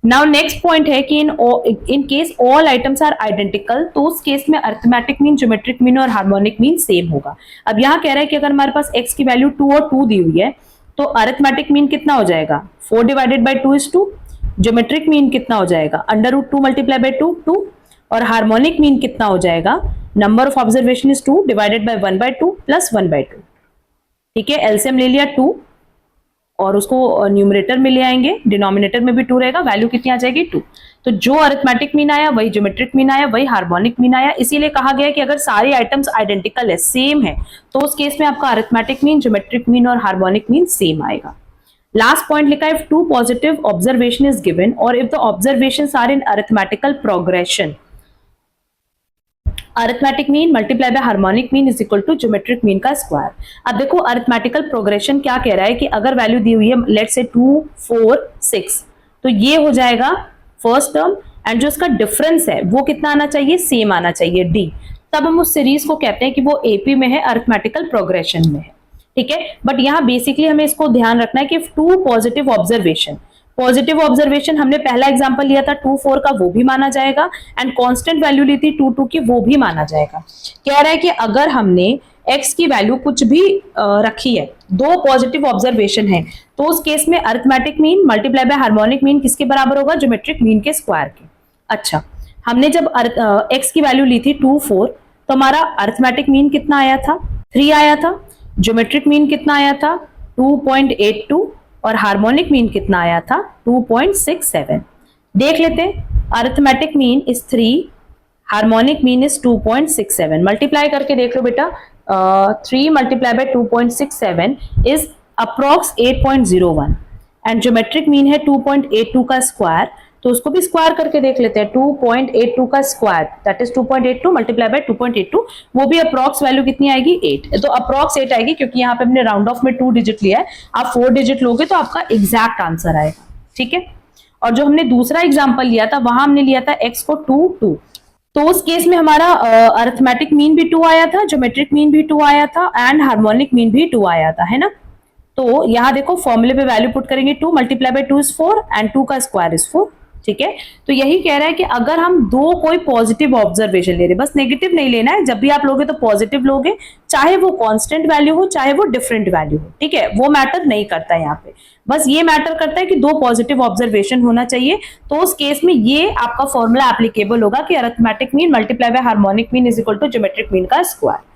Now next point है कि in case all items are identical, तो उस केस में अरिथमेटिक मीन, ज्योमेट्रिक मीन और हार्मोनिक मीन सेम होगा। अब यहाँ कह रहा है कि अगर हमारे पास x की वैल्यू 2 और 2 दी हुई है तो अरिथमेटिक मीन कितना हो जाएगा, 4 divided by 2 is 2। Geometric mean कितना हो जाएगा, अंडर रूट 2 मल्टीप्लाई बाई 2 2। और हार्मोनिक मीन कितना हो जाएगा, number of observation is 2 divided by 1 by 2 plus 1 by 2। ठीक है, एलसीएम ले लिया 2 और उसको न्यूमरेटर में ले आएंगे, डिनोमिनेटर में भी 2 रहेगा, वैल्यू कितनी आ जाएगी 2। तो जो अरिथमेटिक मीन आया वही ज्योमेट्रिक मीन आया, वही हार्मोनिक मीन आया। इसीलिए कहा गया कि अगर सारी आइटम्स आइडेंटिकल है, सेम है, तो उस केस में आपका अरिथमेटिक मीन, ज्योमेट्रिक मीन और हार्मोनिक मीन सेम आएगा। लास्ट पॉइंट लिखा है, if 2 positive observation is given और if the observations are in arithmetical progression, arithmetic mean multiply by harmonic mean is equal to geometric mean का square. अब देखो arithmetical progression क्या कह रहा है कि अगर वैल्यू दी हुई है लेट्स से 2 4 6, तो ये हो जाएगा फर्स्ट टर्म, एंड जो इसका डिफरेंस है वो कितना आना चाहिए, सेम आना चाहिए डी। तब हम उस सीरीज को कहते हैं कि वो एपी में है, अरिथमेटिकल प्रोग्रेशन में है। ठीक है, बट यहाँ बेसिकली हमें इसको ध्यान रखना है कि 2 पॉजिटिव ऑब्जर्वेशन, पॉजिटिव ऑब्जर्वेशन हमने पहला एग्जांपल लिया था 2 4 का, वो भी माना जाएगा, एंड कांस्टेंट वैल्यू ली थी 2 2 की, वो भी माना जाएगा। कह रहा है कि अगर हमने x की वैल्यू कुछ भी रखी है, 2 पॉजिटिव ऑब्जर्वेशन है, तो उस केस में arithmetic mean multiply by harmonic mean किसके बराबर होगा, ज्योमेट्रिक मीन के स्क्वायर के। अच्छा, हमने जब x की वैल्यू ली थी 2 4, तो हमारा अरिथमेटिक मीन कितना आया था, 3 आया था। ज्योमेट्रिक मीन कितना आया था, 2.82, और हार्मोनिक मीन कितना आया था, 2.67। देख लेते हैं, arithmetic mean is 3, harmonic mean is 2.67। Multiply करके देख लो बेटा, 3 multiply by 2.67 is approx 8.01, and geometric mean है 2.82 का स्क्वायर, तो उसको भी स्क्वायर करके देख लेते हैं। 2.82 का square that is 2.82 multiply by 2.82, वो भी अप्रॉक्स वैल्यू कितनी आएगी, 8। तो अप्रॉक्स 8 आएगी, क्योंकि यहाँ पे हमने राउंड ऑफ में 2 डिजिट लिया है, आप 4 डिजिट लोगे तो आपका एग्जैक्ट आंसर आएगा। ठीक है, और जो हमने दूसरा एग्जाम्पल लिया था वहां हमने लिया था x को 2 2, तो उस केस में हमारा अरिथमेटिक मीन भी 2 आया था, ज्योमेट्रिक मीन भी 2 आया था, एंड हार्मोनिक मीन भी 2 आया था, है ना। तो यहाँ देखो फॉर्मूले पे वैल्यू पुट करेंगे, 2 मल्टीप्लाई बाय 2 इज 4 एंड 2 का स्क्वायर इज 4। ठीक है, तो यही कह रहा है कि अगर हम 2 कोई पॉजिटिव ऑब्जर्वेशन ले रहे, बस नेगेटिव नहीं लेना है, जब भी आप लोगे तो पॉजिटिव लोगे, चाहे वो कांस्टेंट वैल्यू हो चाहे वो डिफरेंट वैल्यू हो। ठीक है, वो मैटर नहीं करता है यहाँ पे, बस ये मैटर करता है कि 2 पॉजिटिव ऑब्जर्वेशन होना चाहिए। तो उस केस में ये आपका फॉर्मूला एप्लीकेबल होगा कि arithmetic mean multiply by harmonic mean is equal to geometric mean का स्क्वायर।